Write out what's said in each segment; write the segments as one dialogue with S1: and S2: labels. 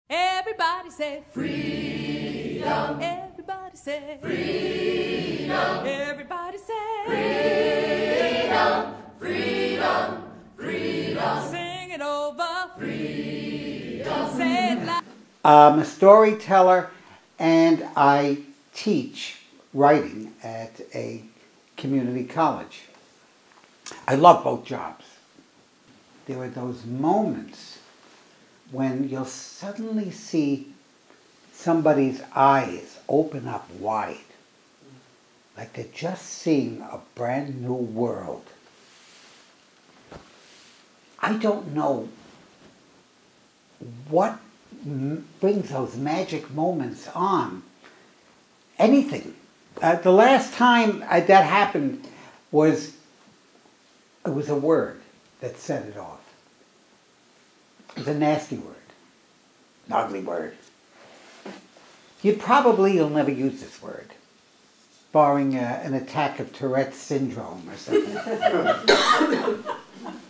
S1: Everybody say freedom. Everybody say freedom. Everybody say freedom. Freedom. Freedom. Sing it over. Freedom. Say it loud.
S2: I'm a storyteller and I teach writing at a community college. I love both jobs. There are those moments when you'll suddenly see somebody's eyes open up wide, like they're just seeing a brand new world. I don't know what brings those magic moments on. Anything. The last time that happened it was a word that set it off. It was a nasty word, an ugly word. You'll never use this word, barring an attack of Tourette's syndrome or something.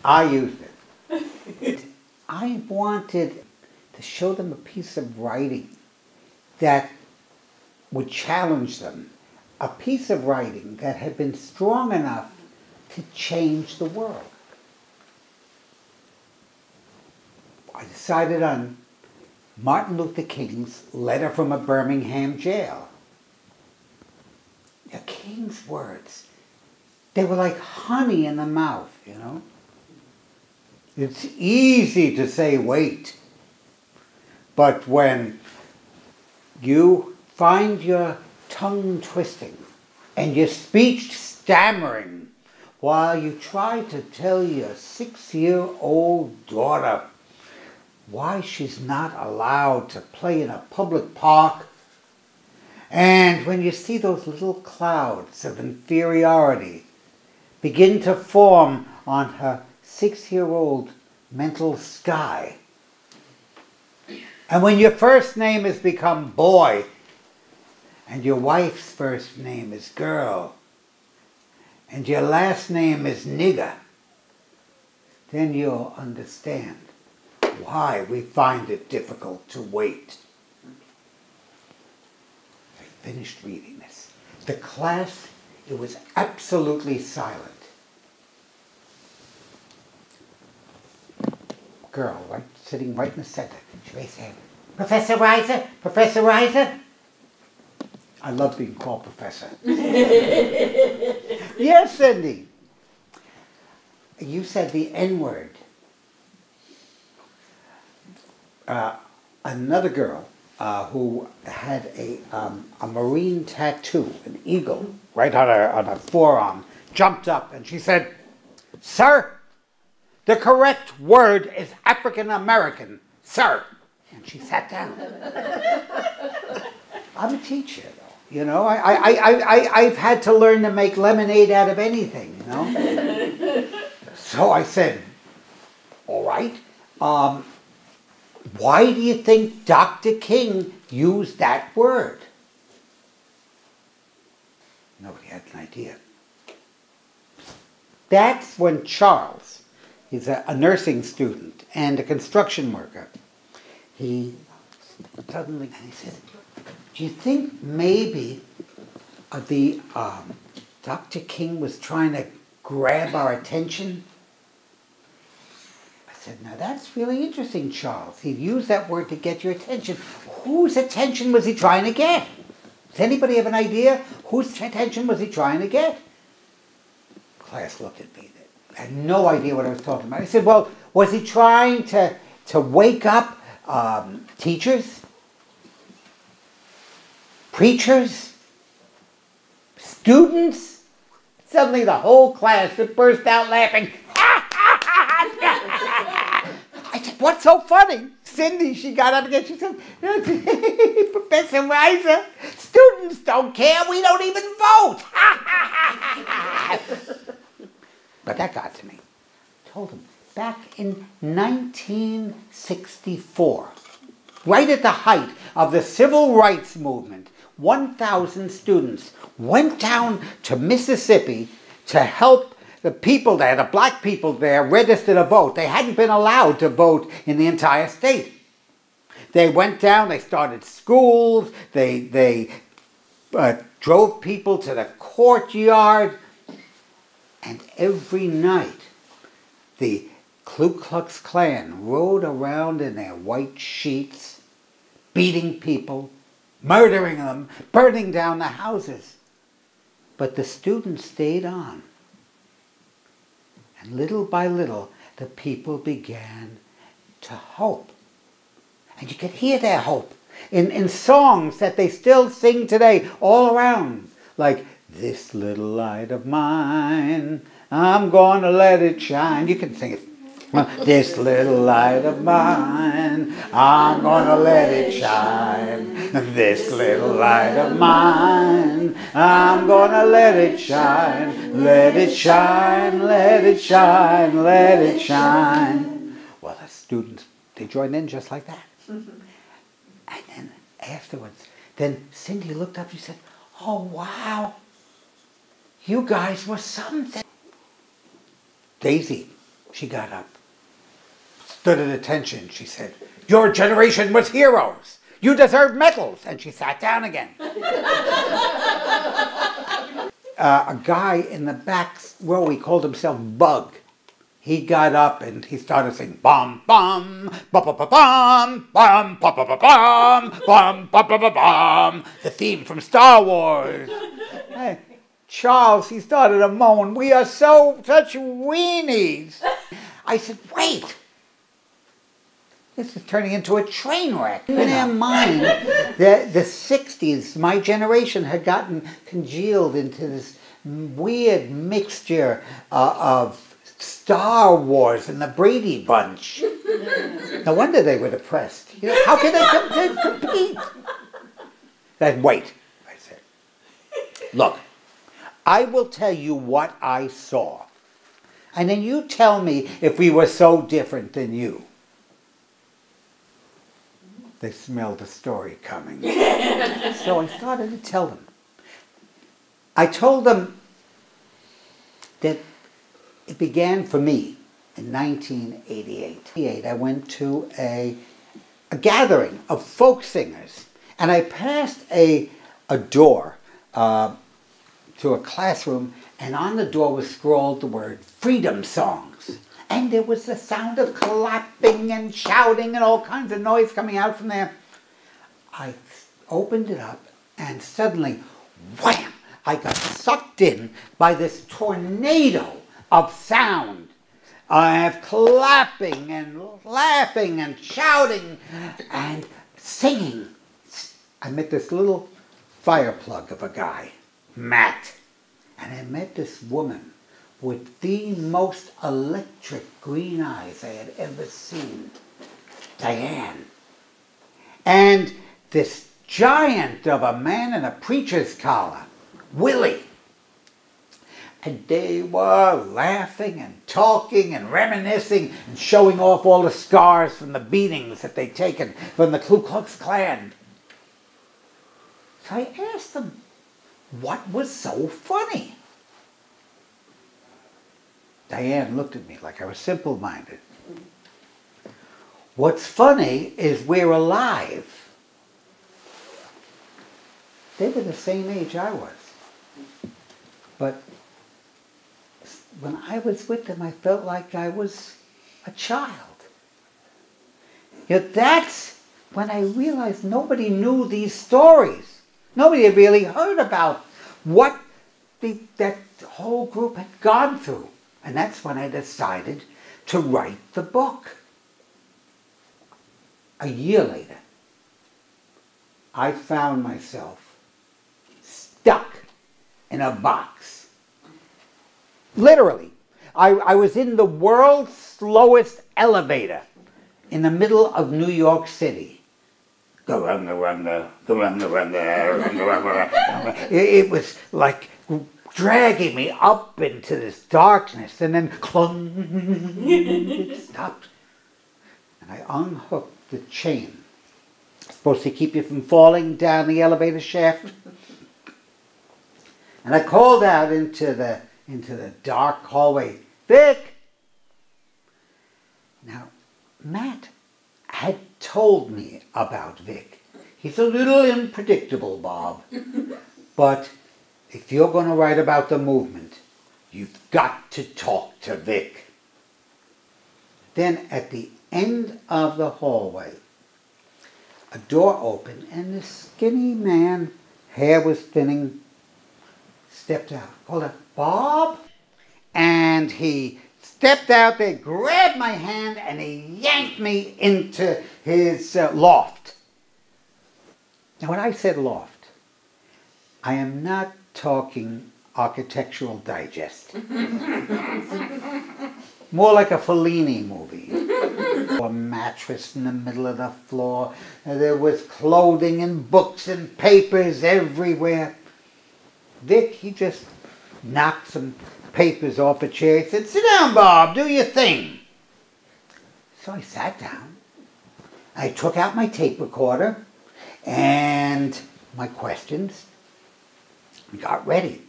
S2: I used it. I wanted to show them a piece of writing that would challenge them, a piece of writing that had been strong enough to change the world. I decided on Martin Luther King's letter from a Birmingham jail. The King's words, they were like honey in the mouth, you know. It's easy to say wait, but when you find your tongue twisting and your speech stammering while you try to tell your 6-year-old daughter why she's not allowed to play in a public park, and when you see those little clouds of inferiority begin to form on her 6-year-old mental sky, and when your first name has become boy and your wife's first name is girl and your last name is nigger, then you'll understand why we find it difficult to wait. I finished reading this. The class, it was absolutely silent. Girl, sitting right in the center. She raised her hand. Professor Reiser? Professor Reiser? I love being called professor. Yes, Cindy. You said the N-word. Another girl who had a marine tattoo, an eagle, right on her forearm, jumped up and she said, "Sir, the correct word is African American, sir." And she sat down. I'm a teacher, though. You know, I've had to learn to make lemonade out of anything, you know. So I said, all right, why do you think Dr. King used that word? Nobody had an idea. That's when Charles, he's a nursing student and a construction worker, he suddenly said, "Do you think maybe Dr. King was trying to grab our attention?" I said, "Now that's really interesting, Charles. He used that word to get your attention. Whose attention was he trying to get? Does anybody have an idea? Whose attention was he trying to get?" Class looked at me. I had no idea what I was talking about. I said, "Well, was he trying to wake up teachers? Preachers? Students?" Suddenly the whole class burst out laughing. I said, "What's so funny?" Cindy, she got up again. She said, "Professor Reiser, students don't care. We don't even vote." But that got to me. I told him, back in 1964, right at the height of the civil rights movement, 1,000 students went down to Mississippi to help the people there, the black people there, register to vote. They hadn't been allowed to vote in the entire state. They went down, they started schools, they drove people to the courtyard, and every night the Ku Klux Klan rode around in their white sheets, beating people, murdering them, burning down the houses. But the students stayed on. And little by little, the people began to hope. And you could hear their hope in songs that they still sing today all around. Like, this little light of mine, I'm gonna let it shine. You can sing it. This little light of mine, I'm gonna let it shine. This little light of mine, I'm gonna let it shine. Let it shine, let it shine, let it shine. Well, the students, they joined in just like that. And then afterwards, then Cindy looked up and said, oh, wow, you guys were something. Daisy, she got up, stood at attention. She said, your generation was heroes. You deserve medals. And she sat down again. A guy in the back row, he called himself Bug. He got up and he started singing, bum, bum, bum, bum, bum, bum, bum, bum, bum, bum, bum, bum, bum, the theme from Star Wars. Hey, Charles, he started to moan, we are such weenies. I said, wait. This is turning into a train wreck. In their mind, the 60s, my generation had gotten congealed into this weird mixture of Star Wars and the Brady Bunch. No wonder they were depressed. You know, how can they compete? Then wait, I said. Look, I will tell you what I saw. And then you tell me if we were so different than you. They smelled the story coming. So I started to tell them. I told them that it began for me in 1988. I went to a gathering of folk singers, and I passed a door to a classroom, and on the door was scrawled the word freedom songs. And there was the sound of clapping and shouting and all kinds of noise coming out from there. I opened it up, and suddenly, wham! I got sucked in by this tornado of sound. I have clapping and laughing and shouting and singing. I met this little fire plug of a guy, Matt, and I met this woman with the most electric green eyes I had ever seen, Diane. And this giant of a man in a preacher's collar, Willie. And they were laughing and talking and reminiscing and showing off all the scars from the beatings that they'd taken from the Ku Klux Klan. So I asked them, what was so funny? Diane looked at me like I was simple-minded. What's funny is we're alive. They were the same age I was. But when I was with them, I felt like I was a child. Yet that's when I realized nobody knew these stories. Nobody had really heard about what that whole group had gone through. And that's when I decided to write the book. A year later, I found myself stuck in a box. Literally. I was in the world's slowest elevator in the middle of New York City. It was like dragging me up into this darkness, and then clung, it stopped. And I unhooked the chain. It's supposed to keep you from falling down the elevator shaft. And I called out into the dark hallway, Vic! Now, Matt had told me about Vic. He's a little unpredictable, Bob. But if you're going to write about the movement, you've got to talk to Vic. Then at the end of the hallway, a door opened and this skinny man, hair was thinning, stepped out. Called out, Bob? And he stepped out there, grabbed my hand, and he yanked me into his loft. Now when I said loft, I am not talking Architectural Digest. More like a Fellini movie. A mattress in the middle of the floor. There was clothing and books and papers everywhere. Vic, he just knocked some papers off a chair. He said, sit down, Bob, do your thing. So I sat down. I took out my tape recorder and my questions. We got ready.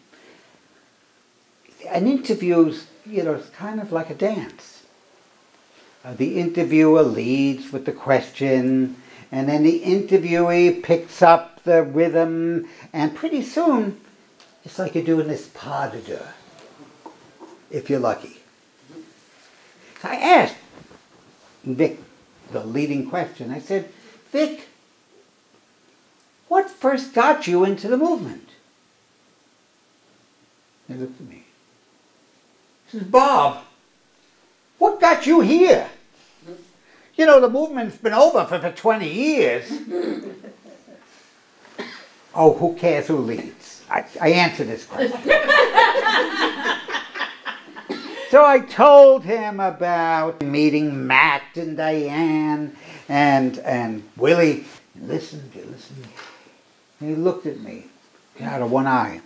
S2: An interview's, it's kind of like a dance. The interviewer leads with the question, and then the interviewee picks up the rhythm, and pretty soon, it's like you're doing this pas de deux, if you're lucky. So I asked Vic the leading question. I said, Vic, what first got you into the movement? He looked at me. He says, Bob, what got you here? The movement's been over for 20 years. Oh, who cares who leads? I answered this question. So I told him about meeting Matt and Diane and Willie. Listen. And he looked at me out of one eye,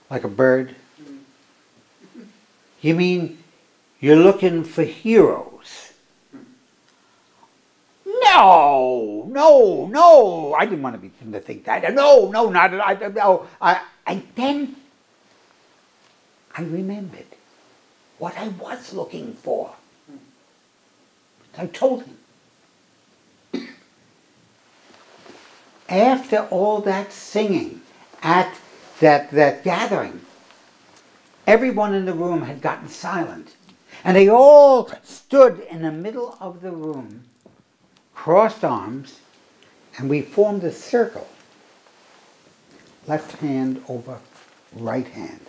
S2: like a bird. You mean you're looking for heroes? No, I didn't want him to think that. No, not at all. No. And then I remembered what I was looking for. I told him. After all that singing at that gathering, everyone in the room had gotten silent. And they all stood in the middle of the room, crossed arms, and we formed a circle. Left hand over right hand.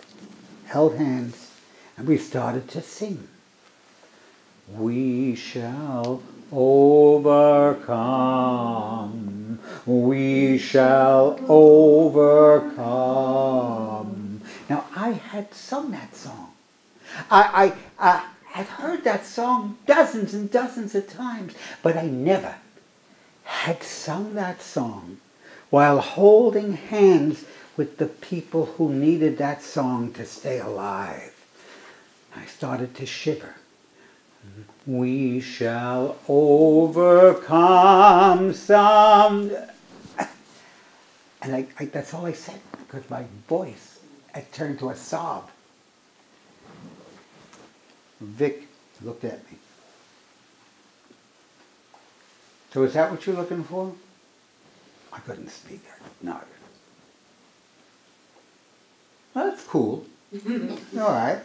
S2: Held hands, and we started to sing. We shall overcome. We shall overcome. Now, I had sung that song. I had heard that song dozens and dozens of times, but I never had sung that song while holding hands with the people who needed that song to stay alive. I started to shiver. We shall overcome some... And that's all I said, because my voice had turned to a sob. Vic looked at me. So is that what you're looking for? I couldn't speak. I nodded. Well, that's cool. All right.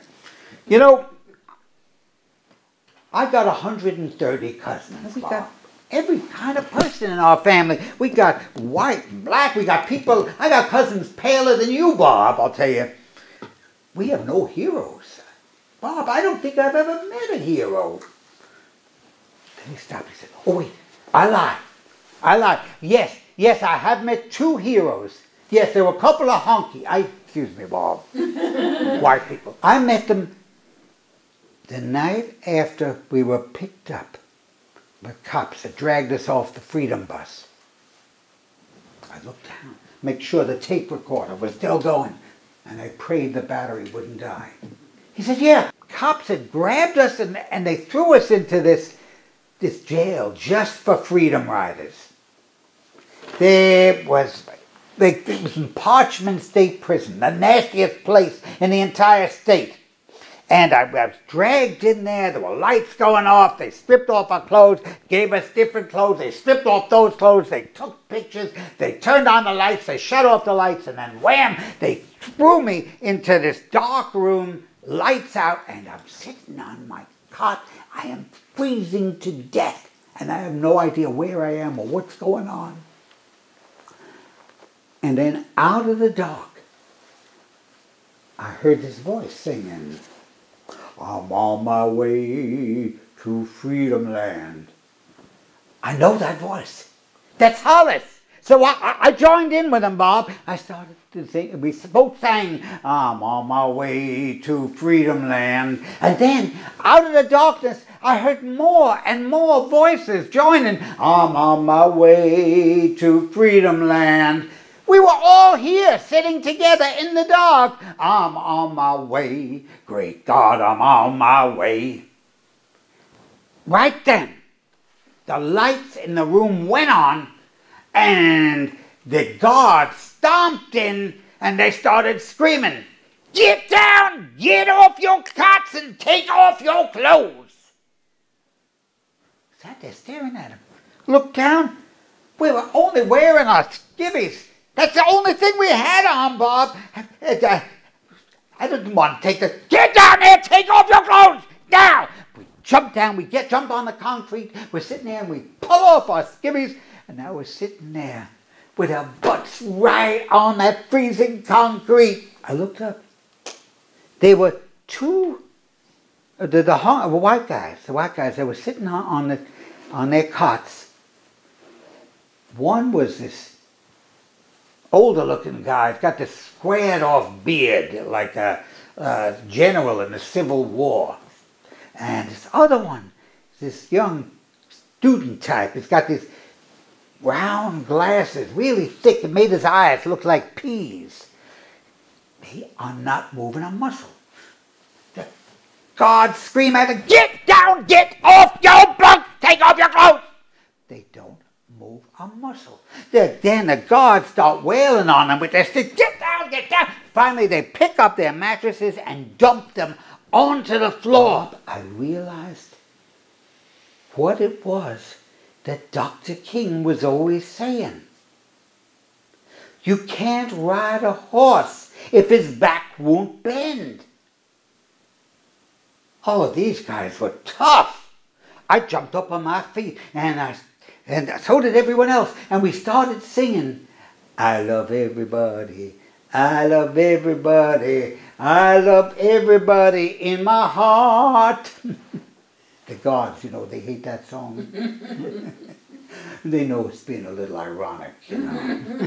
S2: I've got 130 cousins. We got every kind of person in our family. We got white, black, we got people. I got cousins paler than you, Bob, I'll tell you. We have no heroes. Bob, I don't think I've ever met a hero. Then he stopped. He said, oh, wait, I lied. Yes, I have met 2 heroes. Yes, there were a couple of excuse me, Bob, white people. I met them the night after we were picked up by cops that dragged us off the Freedom bus. I looked down, make sure the tape recorder was still going, and I prayed the battery wouldn't die. He said, yeah, cops had grabbed us and they threw us into this jail just for Freedom Riders. It was in Parchment State Prison, the nastiest place in the entire state. And I was dragged in there. There were lights going off. They stripped off our clothes, gave us different clothes. They stripped off those clothes. They took pictures. They turned on the lights. They shut off the lights. And then wham, they threw me into this dark room, lights out. And I'm sitting on my cot. I am freezing to death. And I have no idea where I am or what's going on. And then out of the dark, I heard this voice singing, I'm on my way to Freedom Land. I know that voice. That's Hollis. So I joined in with him, Bob. I started to sing. We both sang, I'm on my way to Freedom Land. And then, out of the darkness, I heard more and more voices joining, I'm on my way to Freedom Land. We were all here sitting together in the dark. I'm on my way. Great God, I'm on my way. Right then, the lights in the room went on and the guards stomped in and they started screaming, get down, get off your cots and take off your clothes. Sat there staring at him. Looked down. We were only wearing our skivvies. That's the only thing we had on, Bob. I didn't want to take the... Get down there, take off your clothes, now! We jumped down, we jumped on the concrete. We're sitting there and we pull off our skivvies. And now we're sitting there with our butts right on that freezing concrete. I looked up. They were two, the white guys, they were sitting on their cots. One was this older looking guy. He's got this squared off beard like a general in the Civil War. And this other one, this young student type, he's got these round glasses, really thick, that made his eyes look like peas. They are not moving a muscle. The guards scream at him, get down, get off your blocks, take off your clothes. They don't move a muscle. Then the guards start wailing on them with their sticks, get down, get down. Finally, they pick up their mattresses and dump them onto the floor. I realized what it was that Dr. King was always saying. You can't ride a horse if his back won't bend. Oh, these guys were tough. I jumped up on my feet and so did everyone else. And we started singing, I love everybody, I love everybody, I love everybody in my heart. The guards, you know, they hate that song. They know it's being a little ironic, you know.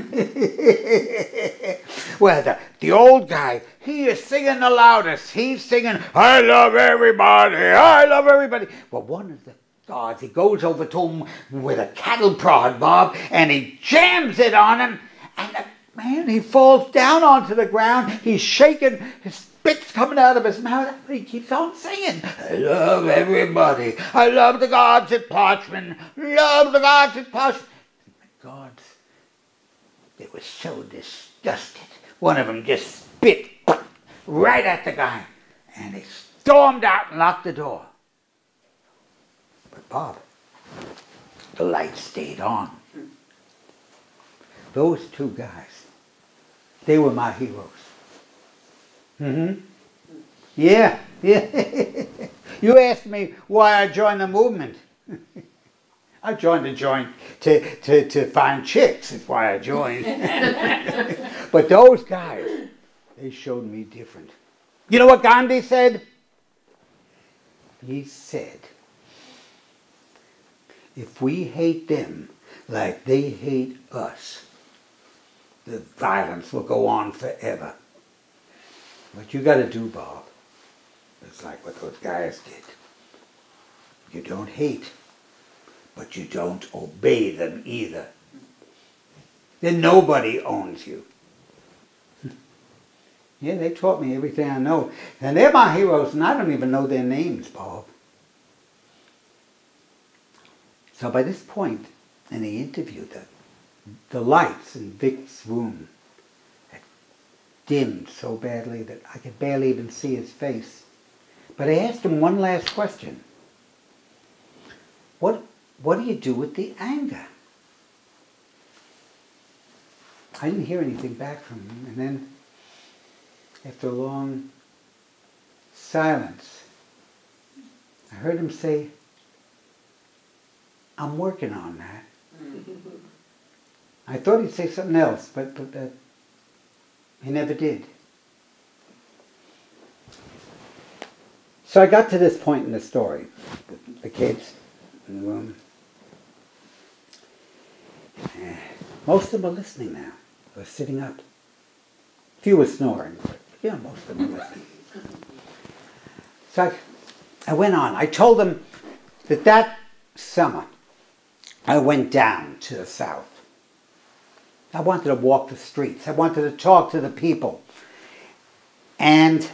S2: Well, the old guy, he is singing the loudest. He's singing, I love everybody, I love everybody. Well, one of the guards, he goes over to him with a cattle prod, Bob, and he jams it on him, and the man, he falls down onto the ground. He's shaking, his spit's coming out of his mouth, but he keeps on singing. I love everybody. I love the guards at Parchman. Love the guards at Parchman. The guards, they were so disgusted. One of them just spit right at the guy, and they stormed out and locked the door. But Bob, the light stayed on. Those two guys, they were my heroes. Yeah. You asked me why I joined the movement. I joined the joint to find chicks, is why I joined. But those guys, they showed me different. You know what Gandhi said? He said, if we hate them like they hate us, the violence will go on forever. What you got to do, Bob, is like what those guys did. You don't hate, but you don't obey them either. Then nobody owns you. Yeah, they taught me everything I know. And they're my heroes, and I don't even know their names, Bob. So by this point in the interview, the lights in Vic's room had dimmed so badly that I could barely even see his face. But I asked him one last question. What do you do with the anger? I didn't hear anything back from him, and then after a long silence, I heard him say, I'm working on that. I thought he'd say something else, but he never did. So I got to this point in the story, the kids in the room. Most of them are listening now. They're sitting up. Few were snoring, but yeah, most of them are listening. So I went on. I told them that summer I went down to the South. I wanted to walk the streets. I wanted to talk to the people. And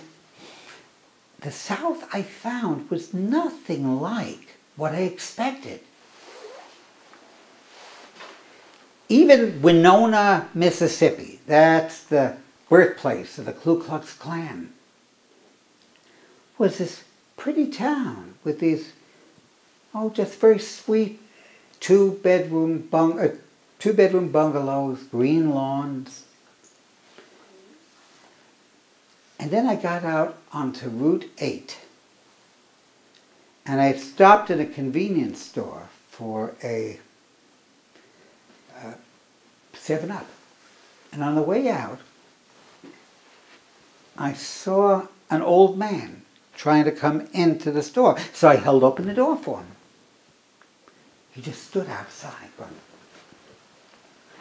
S2: the South, I found, was nothing like what I expected. Even Winona, Mississippi, that's the birthplace of the Ku Klux Klan, was this pretty town with these, just very sweet two-bedroom bungalows, green lawns. And then I got out onto Route 8, and I stopped at a convenience store for a 7-Up. And on the way out, I saw an old man trying to come into the store. So I held open the door for him. He just stood outside.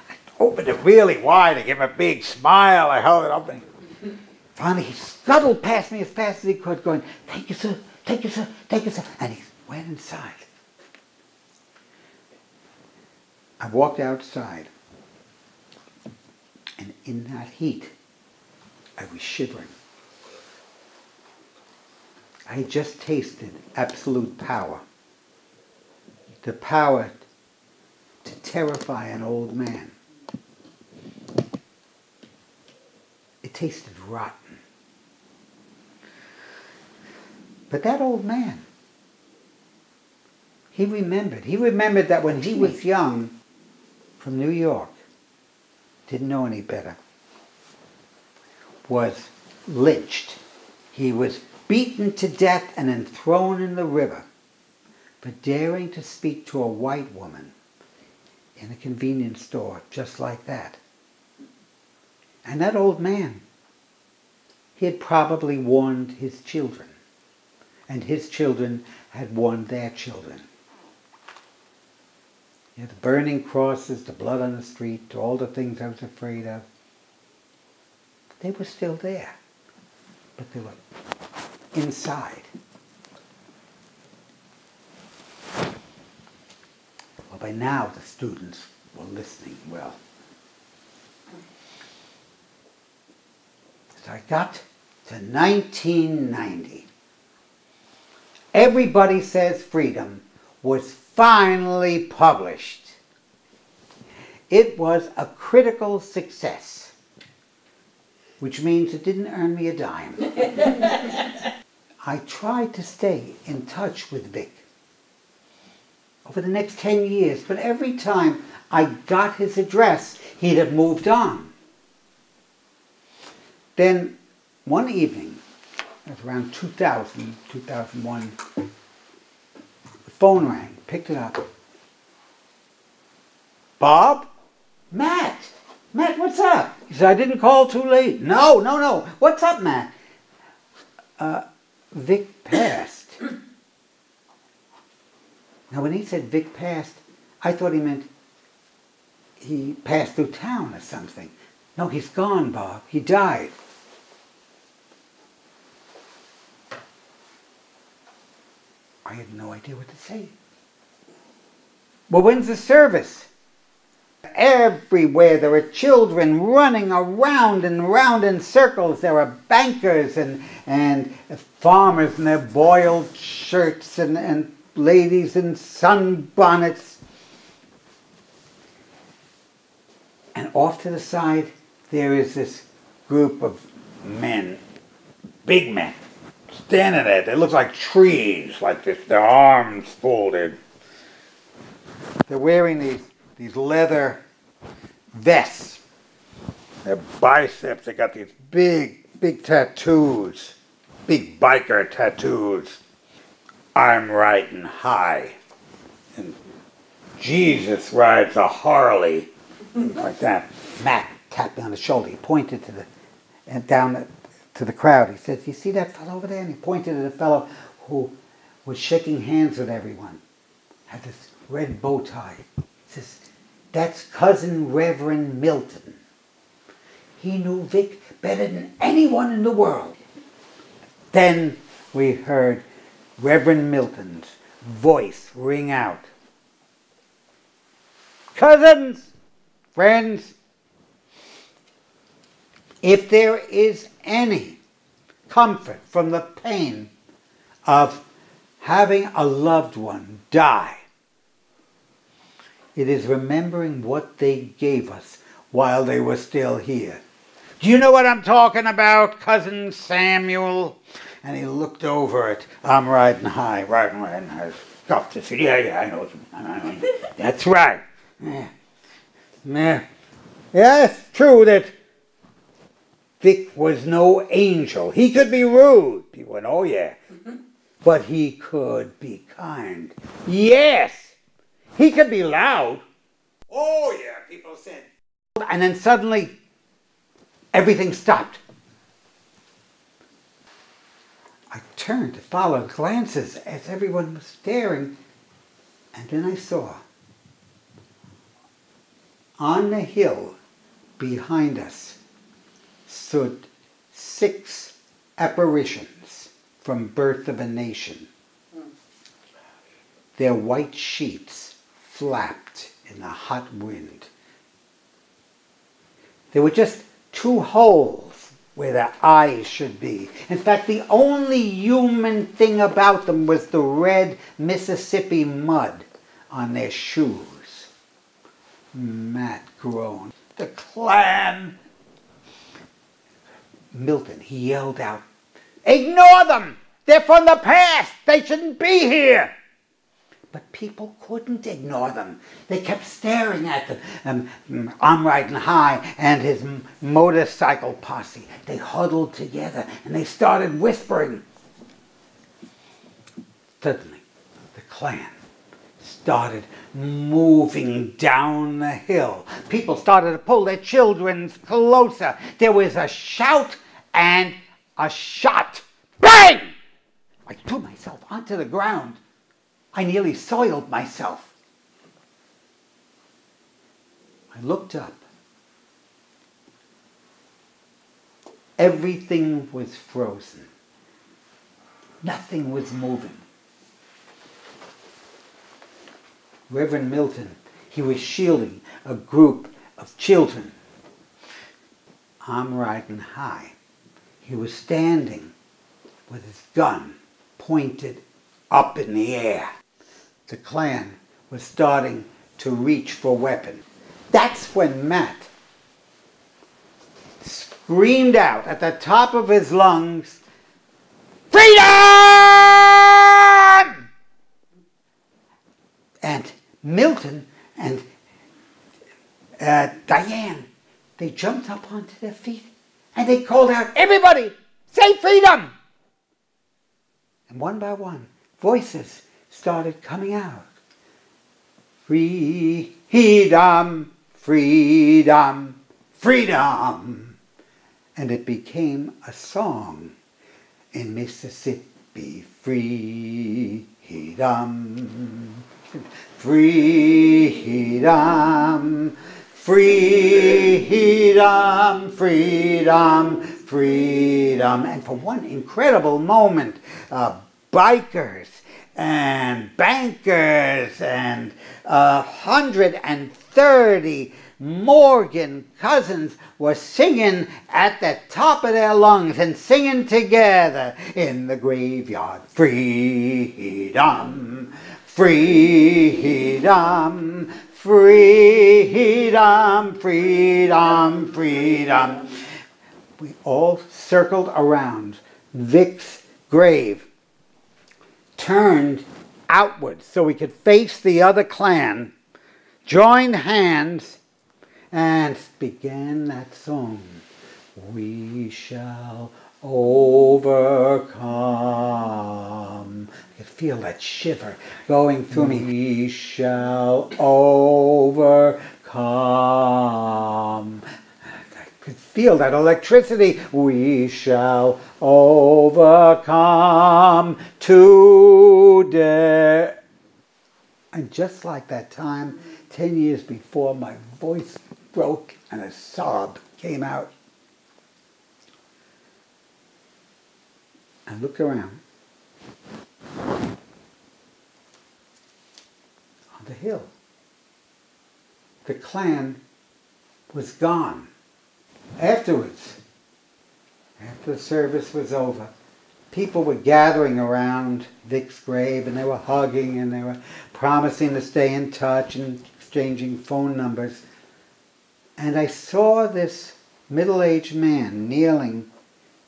S2: I opened it really wide. I gave him a big smile. I held it open. Finally, he scuttled past me as fast as he could, going, "Thank you, sir. Thank you, sir. Thank you, sir." And he went inside. I walked outside. And in that heat, I was shivering. I had just tasted absolute power. The power to terrify an old man. It tasted rotten. But that old man, he remembered that when he was young, from New York, didn't know any better, was lynched. He was beaten to death and then thrown in the river for daring to speak to a white woman in a convenience store just like that. And that old man, he had probably warned his children, and his children had warned their children. The burning crosses, the blood on the street, all the things I was afraid of, they were still there, but they were inside. Well, by now the students were listening well. So I got to 1990. Everybody Says Freedom was finally published. It was a critical success, which means it didn't earn me a dime. I tried to stay in touch with Vic over the next 10 years, but every time I got his address, he'd have moved on. Then, one evening, it was around 2000, 2001, the phone rang. Picked it up. "Bob? Matt, what's up?" He said, "I didn't call too late." No. What's up, Matt?" Vic passed. Now, when he said Vic passed, I thought he meant he passed through town or something. "No, he's gone, Bob. He died." I had no idea what to say. "Well, when's the service?" Everywhere there are children running around and round in circles. There are bankers and farmers in their boiled shirts and ladies in sunbonnets. And off to the side, there is this group of men, big men, standing there. They look like trees, like this, their arms folded. They're wearing these leather vests. Their biceps, they got these big tattoos, big biker tattoos. I'm riding high, and Jesus rides a Harley, like that. Matt tapped me on the shoulder. He pointed down to the crowd. He says, "You see that fellow over there?" And he pointed to the fellow who was shaking hands with everyone. Had this red bow tie. He says, "That's Cousin Reverend Milton. He knew Vic better than anyone in the world." Then we heard Reverend Milton's voice ring out. "Cousins, friends, if there is any comfort from the pain of having a loved one die, it is remembering what they gave us while they were still here. Do you know what I'm talking about, Cousin Samuel?" And he looked over at I'm riding high, riding high. Scuffed his feet. Yeah, I know. That's right. Yeah, it's true that Vic was no angel. He could be rude. People went, "Oh yeah." But he could be kind. Yes. He could be loud. "Oh yeah," people said. And then suddenly, everything stopped. I turned to follow glances as everyone was staring, and then I saw on the hill behind us stood 6 apparitions from Birth of a Nation. Their white sheets flapped in the hot wind. There were just 2 holes where their eyes should be. In fact, the only human thing about them was the red Mississippi mud on their shoes. Matt groaned. "The Klan!" Milton, he yelled out, "Ignore them! They're from the past! They shouldn't be here!" But people couldn't ignore them. They kept staring at them. I'm riding high and his motorcycle posse. They huddled together and they started whispering. Suddenly, the Klan started moving down the hill. People started to pull their children closer. There was a shout and a shot. Bang! I threw myself onto the ground. I nearly soiled myself. I looked up. Everything was frozen. Nothing was moving. Reverend Milton, he was shielding a group of children. I'm riding high. He was standing with his gun pointed up in the air. The Klan was starting to reach for weapons. That's when Matt screamed out at the top of his lungs, "Freedom!" And Milton and Diane, they jumped up onto their feet and they called out, "Everybody, say freedom!" And one by one, voices started coming out. Freedom, freedom, freedom. And it became a song in Mississippi. Freedom, freedom, freedom, freedom, freedom. And for one incredible moment, bikers and bankers and 130 Morgan cousins were singing at the top of their lungs and singing together in the graveyard. Freedom, freedom, freedom, freedom, freedom. We all circled around Vic's grave turned outwards so we could face the other clan, joined hands, and began that song. We shall overcome. I could feel that shiver going through me. We shall overcome. I could feel that electricity. We shall overcome today. And just like that time, 10 years before, my voice broke and a sob came out. I looked around. On the hill, the clan was gone. Afterwards, after the service was over, people were gathering around Vic's grave and they were hugging and they were promising to stay in touch and exchanging phone numbers. And I saw this middle-aged man kneeling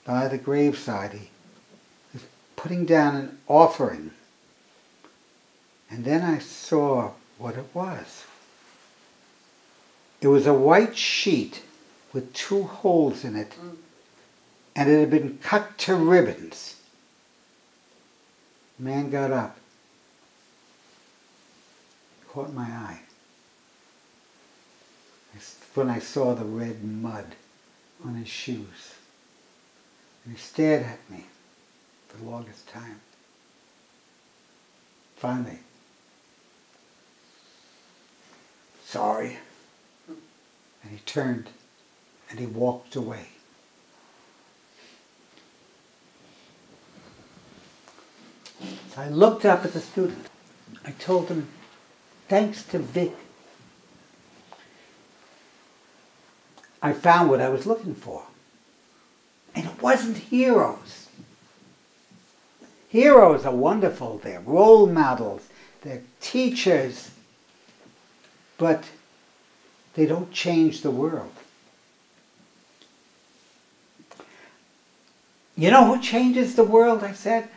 S2: by the graveside. He was putting down an offering. And then I saw what it was. It was a white sheet with 2 holes in it, and it had been cut to ribbons. The man got up, caught my eye. When I saw the red mud on his shoes. And he stared at me for the longest time. Finally, sorry. And he turned and he walked away. So I looked up at the student. I told him, thanks to Vic, I found what I was looking for. And it wasn't heroes. Heroes are wonderful. They're role models. They're teachers. But they don't change the world. You know who changes the world, I said?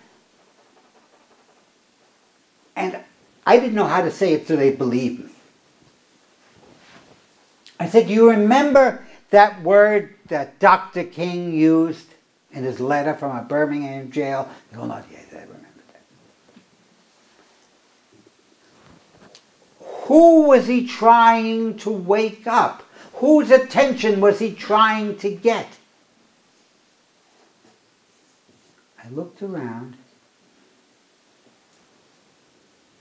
S2: And I didn't know how to say it so they believed me. I said, do you remember that word that Dr. King used in his letter from a Birmingham jail? No, not yet. I remember that. Who was he trying to wake up? Whose attention was he trying to get? I looked around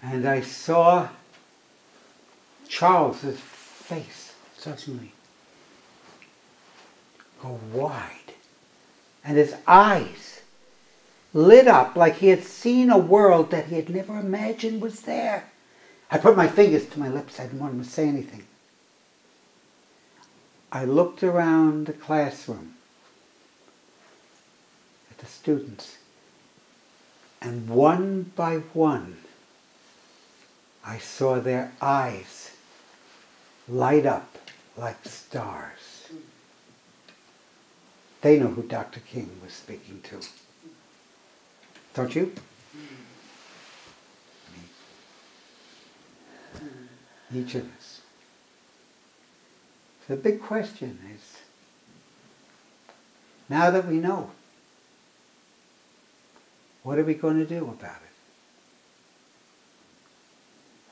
S2: and I saw Charles's face suddenly go wide, and his eyes lit up like he had seen a world that he had never imagined was there. I put my fingers to my lips. I didn't want him to say anything. I looked around the classroom at the students, and one by one I saw their eyes light up like stars. They know who Dr. King was speaking to. Don't you? Each of us. The big question is, now that we know, what are we going to do about it?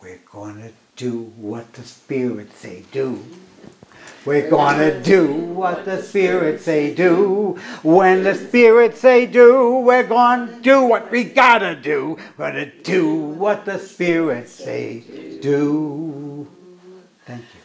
S2: We're going to do what the spirits say do. We're going to do what the spirits say do. When the spirits say do, we're going to do what we got to do. We're going to do what the spirits say do. Thank you.